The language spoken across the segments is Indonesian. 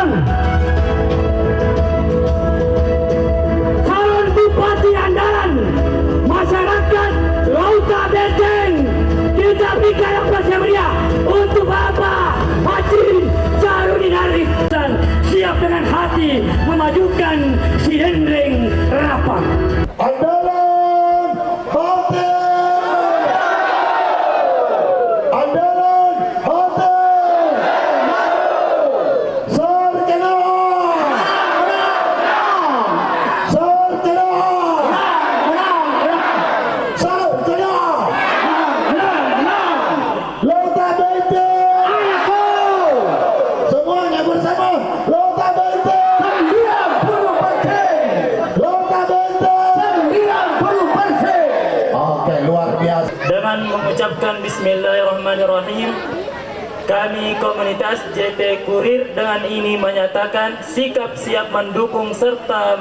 datang calon bupati andalan masyarakat Lauta Benteng. Kita berikan aplaus yang meriah untuk Bapak Haji Syarudin Arif, dan siap dengan hati memajukan si Dendreng Rapang. Andalan Hati, Andalan Hati, Sarkana, Sarkana, Sarkana, Lauta Benteng, semuanya bersama Lauta Benteng 90%, Lauta Benteng 90%. Oke, luar biasa. Dengan mengucapkan Bismillahirrahmanirrahim, kami komunitas JT Kurir dengan ini menyatakan sikap siap mendukung serta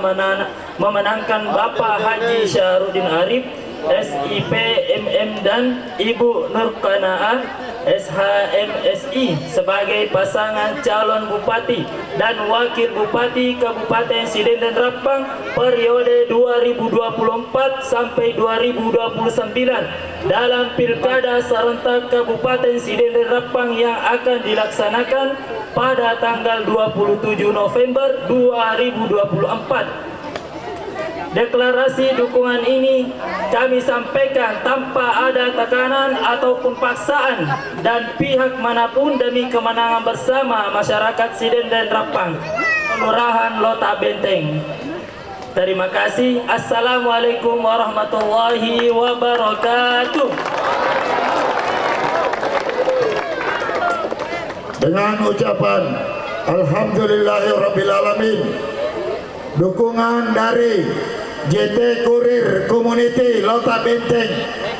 memenangkan Bapak Haji Syarudin Arif, SIP MM dan Ibu Nurkanaah SHMSI sebagai pasangan calon bupati dan wakil bupati Kabupaten Si Dendreng Rapang periode 2024 sampai 2029 dalam Pilkada serentak Kabupaten Si Dendreng Rapang yang akan dilaksanakan pada tanggal 27 November 2024. Deklarasi dukungan ini kami sampaikan tanpa ada tekanan ataupun paksaan dan pihak manapun demi kemenangan bersama masyarakat Si Dendreng Rapang, Kelurahan Lauta Benteng. Terima kasih. Assalamualaikum warahmatullahi wabarakatuh. Dengan ucapan Alhamdulillahirrabbilalamin, dukungan dari JT Kurir Community Lauta Benteng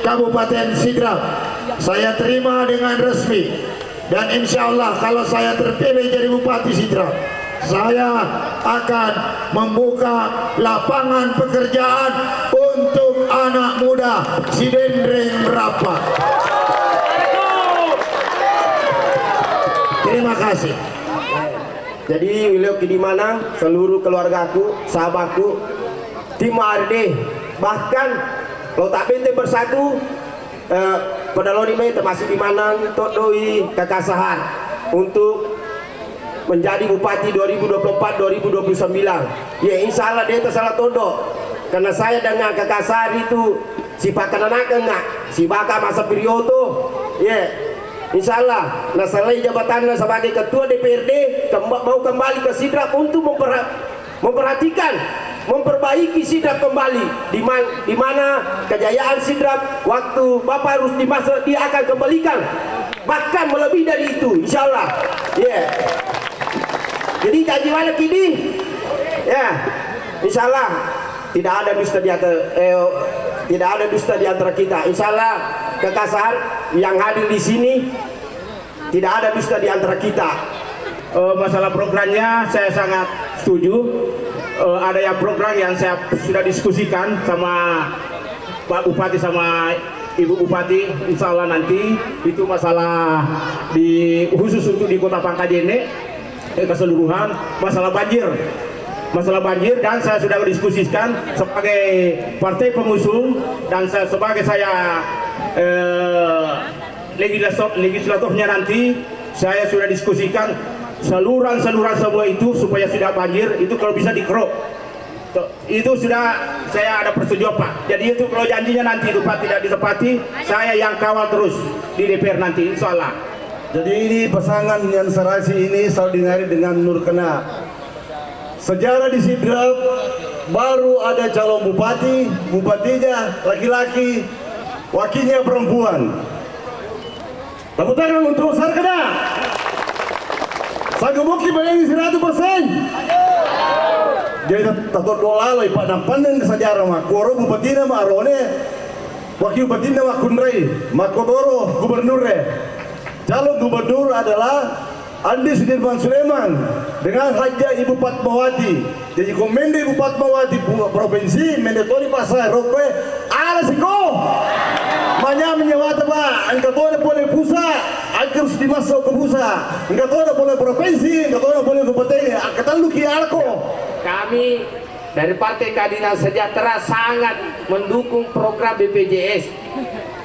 Kabupaten Sidrap saya terima dengan resmi, dan insya Allah kalau saya terpilih jadi Bupati Sidrap, saya akan membuka lapangan pekerjaan untuk anak muda Si Dendreng Rapang. Terima kasih. Jadi wilayah di mana seluruh keluargaku, sahabatku, tim ARD, bahkan Lauta Benteng bersatu, pedaloni me termasuk di mana Tok Doi Kakasahan untuk menjadi Bupati 2024-2029. Ya insya Allah dia tersalah todok, karena saya dengan Kakasahan itu si pakanakan nggak, si baka masa periodo, ya. Insya Allah, nah selesai jabatannya sebagai Ketua DPRD mau kembali ke Sidrap untuk memperhatikan, memperbaiki Sidrap kembali. Di mana kejayaan Sidrap waktu Bapak harus di masa dia akan kembalikan, bahkan melebihi dari itu, Insya Allah. Yeah. Jadi janji mana kini? Ya, Insya Allah tidak ada dusta di antara tidak ada dusta di antara kita. Insya Allah Kekasar yang hadir di sini tidak ada dusta di antara kita. Masalah programnya saya sangat setuju. Ada yang program yang saya sudah diskusikan sama Pak Bupati sama Ibu Bupati. Insya Allah nanti itu masalah khusus untuk di Kota Pangkajene keseluruhan, masalah banjir, dan saya sudah mendiskusikan sebagai partai pengusung dan sebagai saya legislatornya nanti saya sudah diskusikan saluran semua itu supaya sudah banjir itu kalau bisa dikeruk. Itu sudah saya ada persetujuan Pak. Jadi itu kalau janjinya nanti itu Pak tidak ditepati, saya yang kawal terus di DPR nanti insya Allah. Jadi ini pasangan yang serasi ini selalu dengar dengan Nurkana. Sejarah di Sidrap baru ada calon bupati, bupatinya laki-laki, wakilnya perempuan. Tepuk tangan untuk Sarkana. Sagemuki bayangin 100%. Jadi takut doa lah Pak Nampandan sejarah mah. Koro bupatina mah Arone, wakil bupatina mah Kunrai, Makodoro gubernurnya. Calon gubernur adalah Andi Sudirman Sulaiman dengan Haja Ibu Fatmawati. Jadi komende Ibu Fatmawati provinsi Mendetori Pasar Rokwe ala siko Bawahnya menyewa tebak, engkau tahu boleh pusat, harus dimasuk ke pusat. Engkau tahu boleh provinsi, engkau tahu boleh kabupaten. Kata lu kialko. Kami dari Partai Keadilan Sejahtera sangat mendukung program BPJS.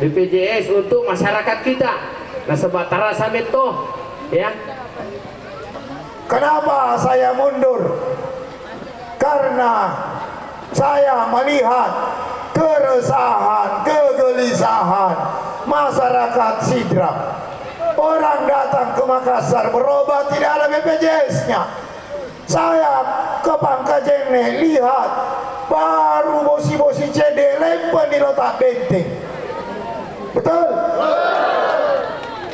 BPJS untuk masyarakat kita. Nah sebab tarasa meto, ya. Kenapa saya mundur? Karena saya melihat keresahan, kegelisahan masyarakat Sidrap. Orang datang ke Makassar berobat tidak ada BPJS-nya. Saya ke Pangkajene lihat baru bosi-bosi CD lempen di letak benteng. Betul?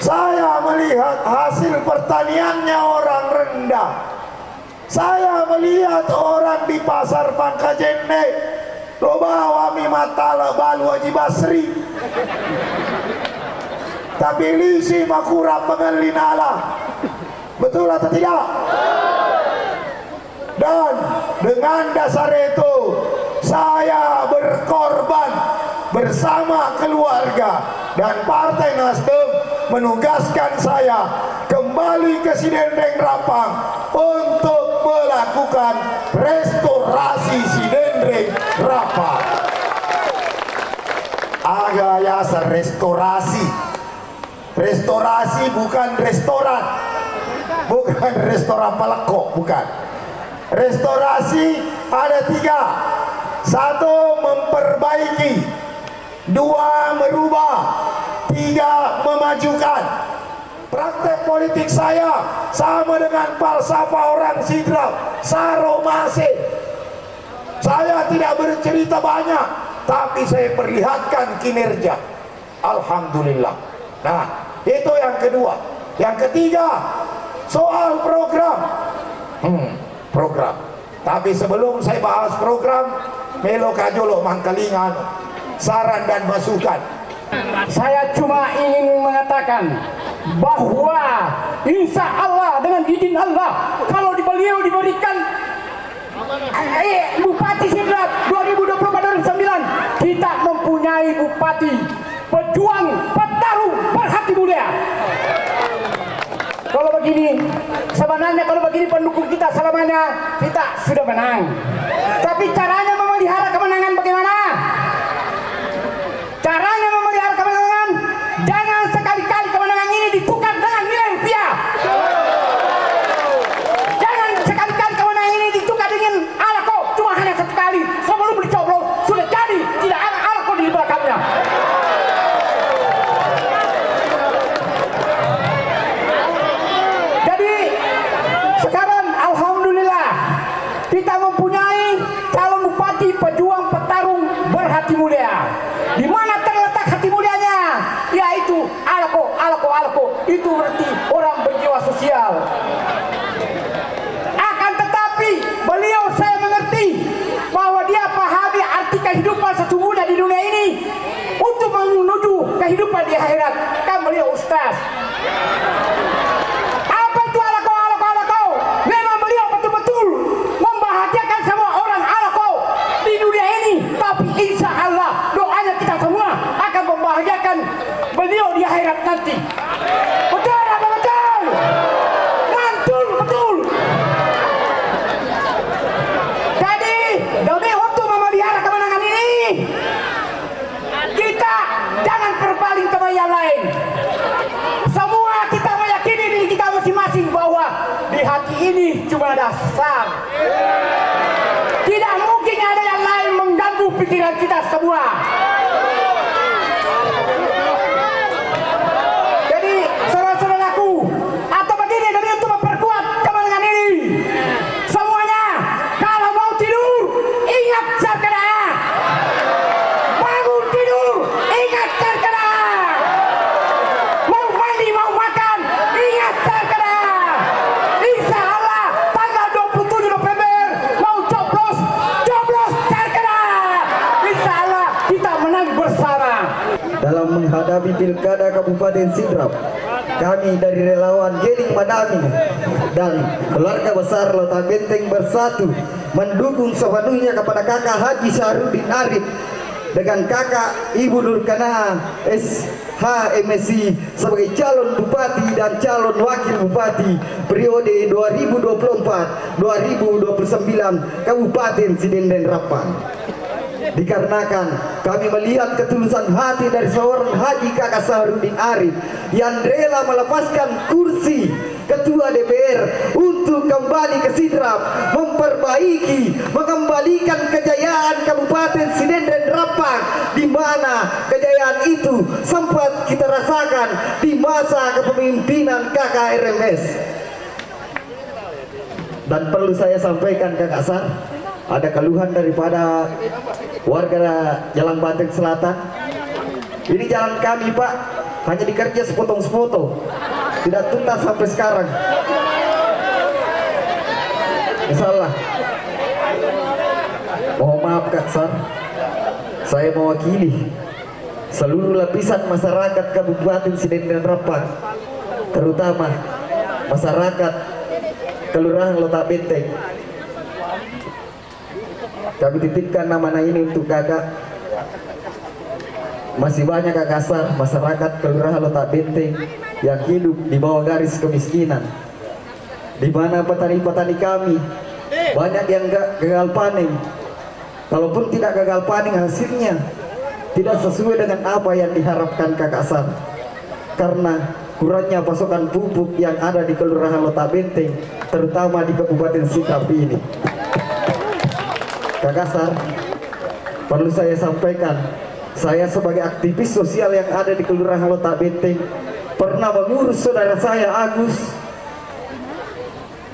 Saya melihat hasil pertaniannya orang rendah. Saya melihat orang di pasar Pangkajene lo bawa mi matala balu Haji Basri. Tapi lisi makura pengelinala. Betul atau tidak? Dan dengan dasar itu saya berkorban bersama keluarga dan Partai Nasdem menugaskan saya kembali ke Sidendeng Rapang untuk melakukan restorasi Sidendeng Rapang. Agak ya restorasi. Restorasi bukan restoran. Bukan restoran Paleko, bukan. Restorasi ada 3. 1 memperbaiki, 2 merubah, 3 memajukan. Praktek politik saya sama dengan falsafah orang Sidrap, saromase. Saya tidak bercerita banyak, tapi saya perlihatkan kinerja. Alhamdulillah. Nah, itu yang kedua. Yang ketiga, soal program. Program. Tapi sebelum saya bahas program, melo kajolo mangkalingan saran dan masukan. Saya cuma ingin mengatakan bahwa insya Allah dengan izin Allah, kalau beliau diberikan Bupati Sidrap 2024-2029, kita mempunyai Bupati pejuang, petarung, berhati mulia. Kalau begini, sebenarnya kalau begini pendukung kita selamanya kita sudah menang. Tapi caranya memelihara kemenangan bagaimana? Caranya memelihara kemenangan, jangan sekali-kali kemenangan ini ditukar dengan nilai rupiah. Jangan sekali-kali kemenangan ini ditukar dengan alako, cuma hanya 1 kali. Sebelum dicoblos sudah jadi, tidak ada alako di belakangnya. Jadi sekarang alhamdulillah kita mempunyai calon bupati pejuang petarung berhati mulia. Di mana terletak hati mulianya? Yaitu alako. Itu berarti orang berjiwa sosial. Akan tetapi beliau saya mengerti bahwa dia pahami arti kehidupan sesungguhnya di dunia ini untuk menuju kehidupan di akhirat. Kan beliau ustaz. Apa itu alako? Memang beliau betul-betul membahagiakan semua orang alako di dunia ini. Tapi insya Allah doanya kita semua akan membahagiakan beliau di akhirat nanti. Betul apa betul? Mantul betul. Jadi demi untuk memelihara kemenangan ini, kita jangan berpaling ke yang lain. Semua kita meyakini diri kita masing-masing bahwa di hati ini cuma dasar. Tidak mungkin ada yang lain mengganggu pikiran kita semua. Jadi saudara-saudaraku, atau begini demi untuk memperkuat kemenangan ini, semuanya kalau mau tidur ingat Sarkana. Bangun tidur ingat Sarkana. Mau mandi mau makan ingat Sarkana. Insya Allah tanggal 27 November mau coblos Sarkana. Insya Allah kita menang bersama. Dalam menghadapi pilkada Kabupaten Sidrap, kami dari relawan Geling Madami dan keluarga besar Lota Benteng bersatu mendukung sepenuhnya kepada kakak Haji Syahrudin Arif dengan kakak Ibu Nurkana SHMSI sebagai calon bupati dan calon wakil bupati periode 2024-2029 Kabupaten Sidenden Rappan. Dikarenakan kami melihat ketulusan hati dari seorang Haji Kakak Saharudin Arif yang rela melepaskan kursi Ketua DPR untuk kembali ke Sidrap, memperbaiki, mengembalikan kejayaan Kabupaten Sidenden Rappan, di mana kejayaan itu sempat kita rasakan di masa kepemimpinan Kakak RMS. Dan perlu saya sampaikan Kakak Sar, ada keluhan daripada warga Jalan Banteng Selatan. Ini jalan kami Pak, hanya dikerja sepotong-sepotong, tidak tuntas sampai sekarang. Insyaallah. Mohon maaf Kak Sar, saya mewakili seluruh lapisan masyarakat Kabupaten Sidenden Rappan, terutama masyarakat Kelurahan Lotak Benteng. Kami titipkan nama ini untuk kakak. Masih banyak Kakak Sar masyarakat Kelurahan Lotak Benteng yang hidup di bawah garis kemiskinan, di mana petani-petani kami banyak yang gagal panen. Kalaupun tidak gagal panen, hasilnya tidak sesuai dengan apa yang diharapkan Kakak Sar, karena kurangnya pasokan pupuk yang ada di Kelurahan Lotak Benteng, terutama di Kabupaten Sidrap ini. Kakak Sar, perlu saya sampaikan, saya sebagai aktivis sosial yang ada di Kelurahan Lotak Benteng pernah mengurus saudara saya Agus,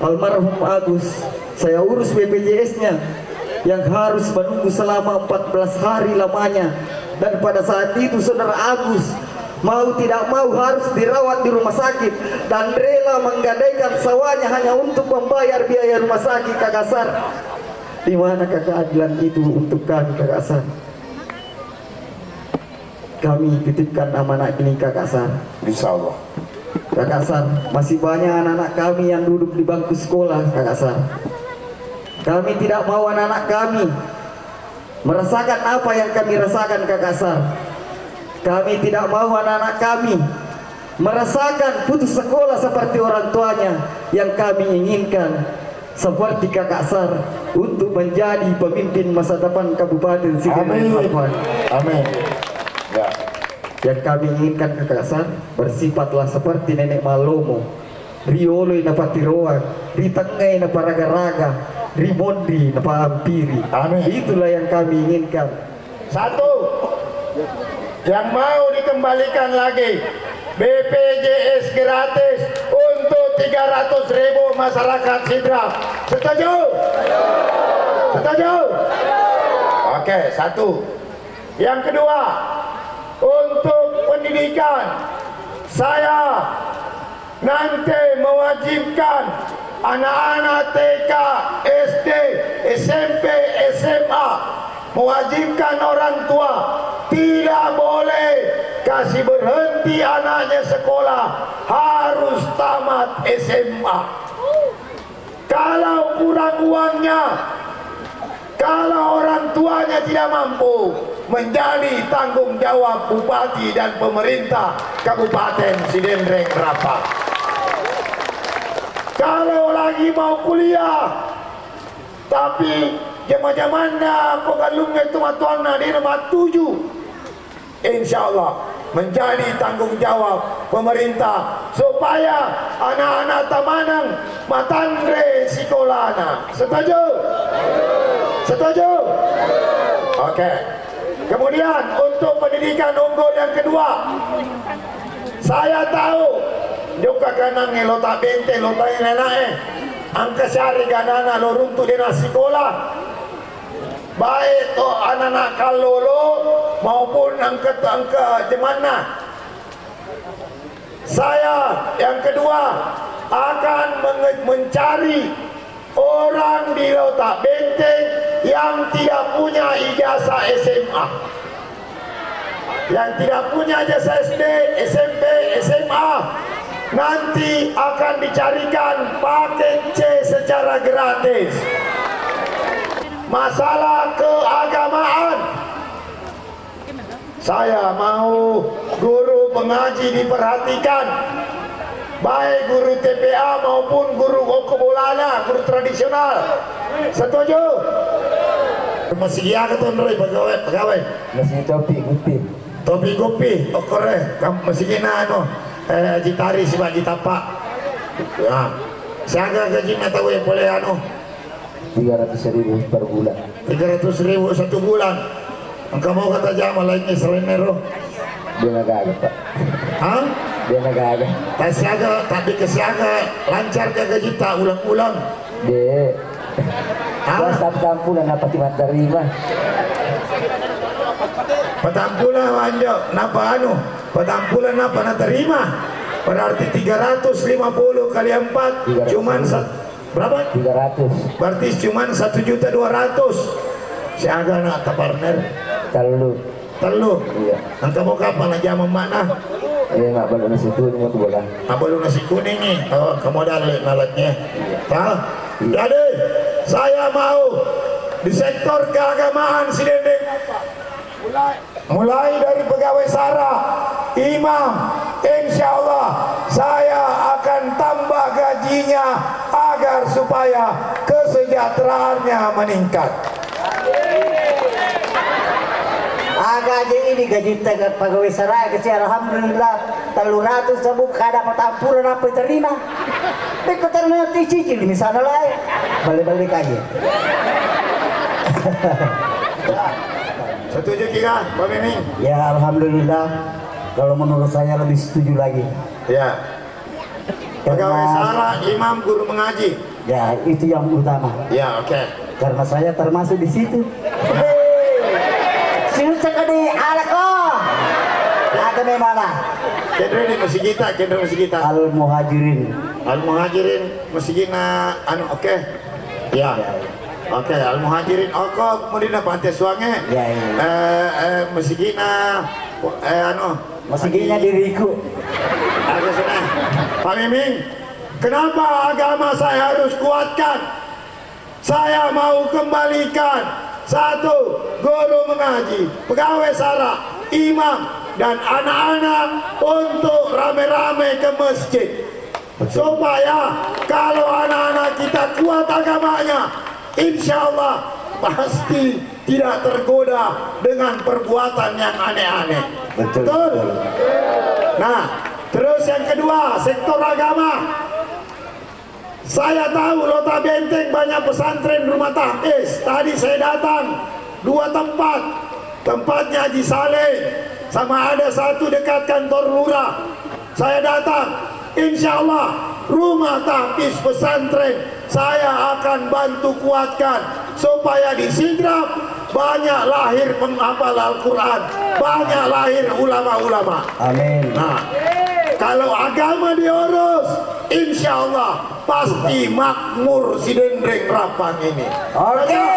almarhum Agus. Saya urus BPJS-nya yang harus menunggu selama 14 hari lamanya, dan pada saat itu saudara Agus mau tidak mau harus dirawat di rumah sakit dan rela menggadaikan sawahnya hanya untuk membayar biaya rumah sakit. Kakak Sar, di mana keadilan itu untuk kami Kakak Sar? Kami titipkan amanah ini Kakak Sar. Insyaallah. Kakak Sar, masih banyak anak-anak kami yang duduk di bangku sekolah Kakak Sar. Kami tidak mau anak-anak kami merasakan apa yang kami rasakan Kakak Sar. Kami tidak mau anak-anak kami merasakan putus sekolah seperti orang tuanya. Yang kami inginkan seperti Kakak Sar untuk menjadi pemimpin masa depan Kabupaten Sidenden Rappan. Amin. Ya. Yang kami inginkan Kakak Sar bersifatlah seperti Nenek Malomo, Riolo na patiroan, Ritangay na paraga-raga, Rimondri na paampiri. Amin. Itulah yang kami inginkan. Satu, yang mau dikembalikan lagi BPJS gratis untuk 300.000 masyarakat Sidrap. Setuju? Setuju? Oke, satu. Yang kedua, untuk pendidikan, saya nanti mewajibkan anak-anak TK, SD, SMP, SMA, mewajibkan orang tua tidak boleh kasih berhenti anaknya sekolah, harus tamat SMA. Kalau kurang uangnya, kalau orang tuanya tidak mampu, menjadi tanggung jawab bupati dan pemerintah Kabupaten Sidenden Rappan. Kalau lagi mau kuliah, tapi zaman-zamannya pengalungnya itu matuanna di nomor 7, insyaallah menjadi tanggung jawab pemerintah supaya anak-anak tamanang matandre sekolahna. Setuju? Setuju? Oke. Kemudian untuk pendidikan unggul yang kedua, saya tahu juga kanang Lotak Benteng, Lotak Nenae, angka syari ganana lo runtuh di sekolah, baik to anak-anak kalolo maupun angka jemana. Saya yang kedua akan mencari orang di Lotak Benteng yang tidak punya ijazah SMA, yang tidak punya ijazah SD, SMP, SMA, nanti akan dicarikan paket C secara gratis. Masalah keagamaan, Saya mau guru pengaji diperhatikan, baik guru TPA maupun guru Okobolana, guru tradisional. Setuju? Masih iya ke tuan pegawai? Masih Topi gupi, okore, kamu masih kena jitari si bagi tapak. Nah, siaga gaji tahu yang boleh 300.000 per bulan. 300.000 satu bulan. Engkau mau kata jama lainnya selain Nero? Dia nggak ada, Pak. Hah? Dia nggak ada. Tak siaga, tapi kesiaga lancar ke gaji tak ulang-ulang. Dia Hah? tampulan apa tiba terima. Petampulan wanjo, napa petampulan napa na terima? Berarti 350 kali 4 cuman berapa? 300. Berarti cuman 1.200.000. Siaga na ta partner. Telu. Iya. Engkau mau kapan aja mana? Nggak baru nasi kuning aku bola. Abang nasi kuning nih. Oh, kamu ada nalatnya. Tahu? Jadi saya mau di sektor keagamaan si Dendeng mulai dari pegawai SARA, imam, insya Allah saya akan tambah gajinya agar supaya kesejahteraannya meningkat. Gaji ini gaji pegawai SARA kasi alhamdulillah 300 sabuk kada patampulan apa terima. Tapi ternyata cicil misalnya lah balik-balik aja. Setuju kita, Pak Miming? Ya alhamdulillah, kalau menurut saya lebih setuju lagi. Ya. Pegawai SARA, imam, guru mengaji. Ya itu yang utama. Ya, oke. Karena saya termasuk di situ. Silsa kadi alako. Ada mana? Kendra ini masih kita. Al Muhajirin. Al Muhajirin masih kita oke. Ya. Oke, Al Muhajirin oko kemudian pantai suange. Ya. Masih kita Masih gini diriku. Ada sana. Pak Miming, kenapa agama saya harus kuatkan? Saya mau kembalikan satu, guru mengaji, pegawai SARA, imam, dan anak-anak untuk rame-rame ke masjid. Supaya kalau anak-anak kita kuat agamanya, insya Allah pasti tidak tergoda dengan perbuatan yang aneh-aneh. Betul. Nah, terus yang kedua, sektor agama. Saya tahu Lota Benteng banyak pesantren rumah tahfiz. Tadi saya datang 2 tempat. Tempatnya Haji Saleh, sama ada satu dekat kantor lurah. Saya datang. Insya Allah rumah tahfiz pesantren saya akan bantu kuatkan supaya di Sidrap banyak lahir penghafal Al-Quran, banyak lahir ulama-ulama. Amin. Nah, kalau agama diurus, insya Allah pasti makmur si Dendeng Rapang ini. Oke.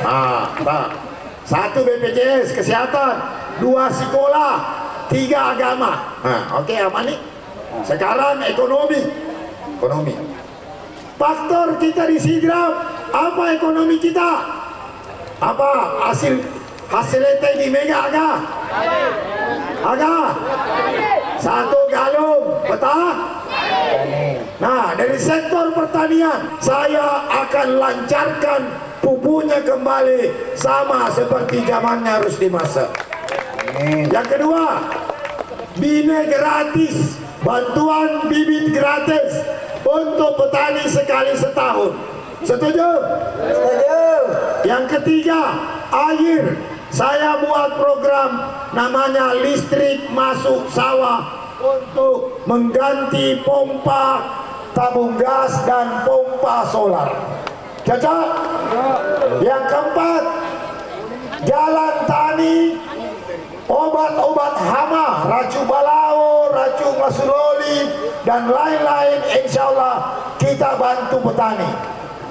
Nah, 1 BPJS kesehatan, 2 sekolah, 3 agama. Nah, oke, aman nih. Sekarang ekonomi. Faktor kita di Sidrap, apa ekonomi kita? Apa hasilnya di mega agak 1 galung betah. Nah, dari sektor pertanian saya akan lancarkan pupuknya kembali sama seperti zamannya harus dimasak. Yang kedua, bina gratis, bantuan bibit gratis untuk petani sekali setahun. Setuju? Setuju. Yang ketiga, air. Saya buat program namanya listrik masuk sawah untuk mengganti pompa tabung gas dan pompa solar. Cocok? Yang keempat, jalan tani, obat-obat hama, racun balao, racun masuloli, dan lain-lain, insya Allah kita bantu petani.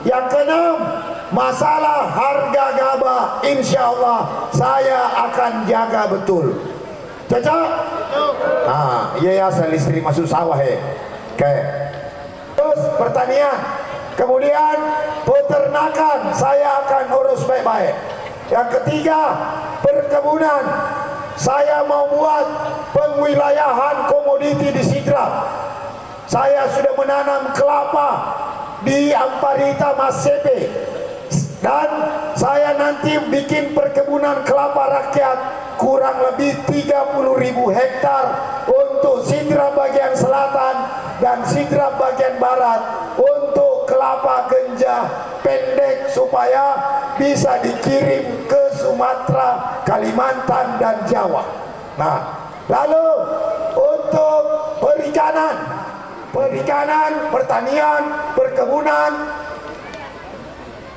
Yang keenam, masalah harga gabah, insya Allah saya akan jaga betul. Cocok? Nah, iya ya, listrik masuk sawah ya. Oke. Terus pertanian, kemudian peternakan saya akan urus baik-baik. Yang ketiga, perkebunan. saya mau buat pengwilayahan komoditi di Sidrap. Saya sudah menanam kelapa di Amparita Mas Sepe, dan saya nanti bikin perkebunan kelapa rakyat kurang lebih 30.000 hektar untuk Sidrap bagian selatan dan Sidrap bagian barat untuk kelapa ganja pendek supaya bisa dikirim ke Sumatera, Kalimantan dan Jawa. Nah, lalu untuk perikanan, pertanian, perkebunan,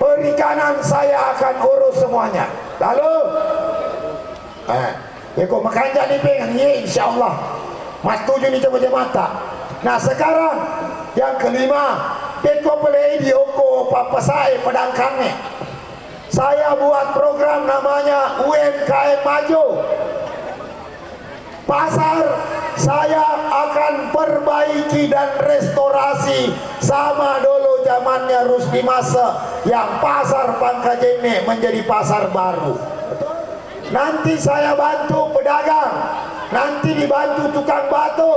perikanan saya akan urus semuanya. Lalu ya kok makan jadi pengen ya, insyaallah mas tujuh ni coba mata. Nah sekarang yang kelima, Petko pelai di oko papasai pedangkannya. Saya buat program namanya UMKM Maju. Pasar saya akan perbaiki dan restorasi sama dulu zamannya Rusdi Masa, yang pasar Pangkajene menjadi pasar baru. Nanti saya bantu pedagang, nanti dibantu tukang batu,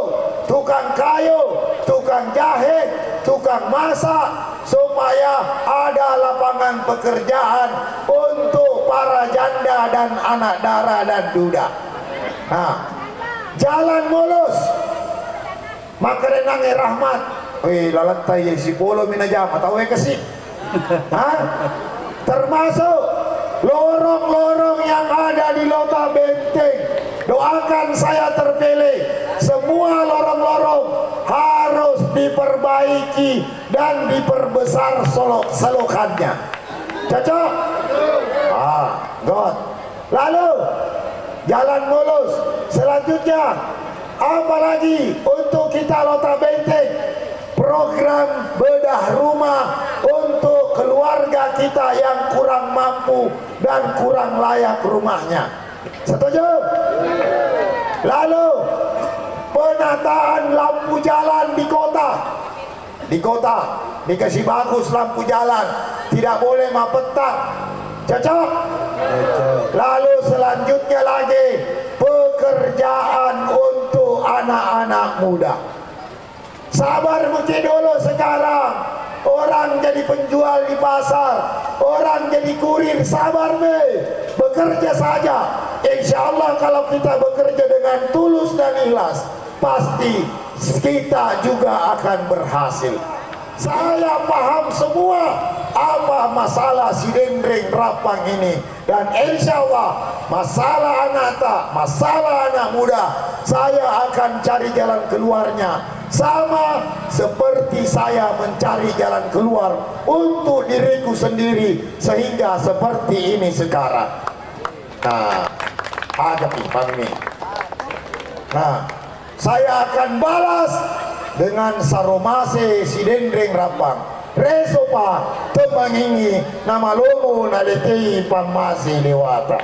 tukang kayu, tukang jahit, tukang masak, supaya ada lapangan pekerjaan untuk para janda dan anak dara dan duda. Nah, jalan mulus makarenang rahmat. Lalatai si polo minajam atau kasih. Termasuk lorong-lorong yang ada di Lota Benteng. Doakan saya terpilih, semua lorong-lorong harus diperbaiki dan diperbesar selokannya. Cocok? God. Lalu jalan mulus. Selanjutnya apalagi untuk kita Lota Benteng, program bedah rumah untuk keluarga kita yang kurang mampu dan kurang layak rumahnya. Setuju? Lalu penataan lampu jalan di kota. Di kota dikasih bagus lampu jalan, tidak boleh mapetak. Cocok? Lalu selanjutnya lagi pekerjaan untuk anak-anak muda. Sabar mesti dulu sekarang. Orang jadi penjual di pasar, orang jadi kurir, sabar me. Bekerja saja. Insya Allah kalau kita bekerja dengan tulus dan ikhlas, pasti kita juga akan berhasil. Saya paham semua apa masalah si Dendreng Rapang ini, dan insya Allah masalah anak muda, saya akan cari jalan keluarnya, sama seperti saya mencari jalan keluar untuk diriku sendiri sehingga seperti ini sekarang. Nah, ada pahami. Nah, saya akan balas dengan saromase si Dendreng Rapang. Resopa temangingi nama lomo naletei pamasi lewata.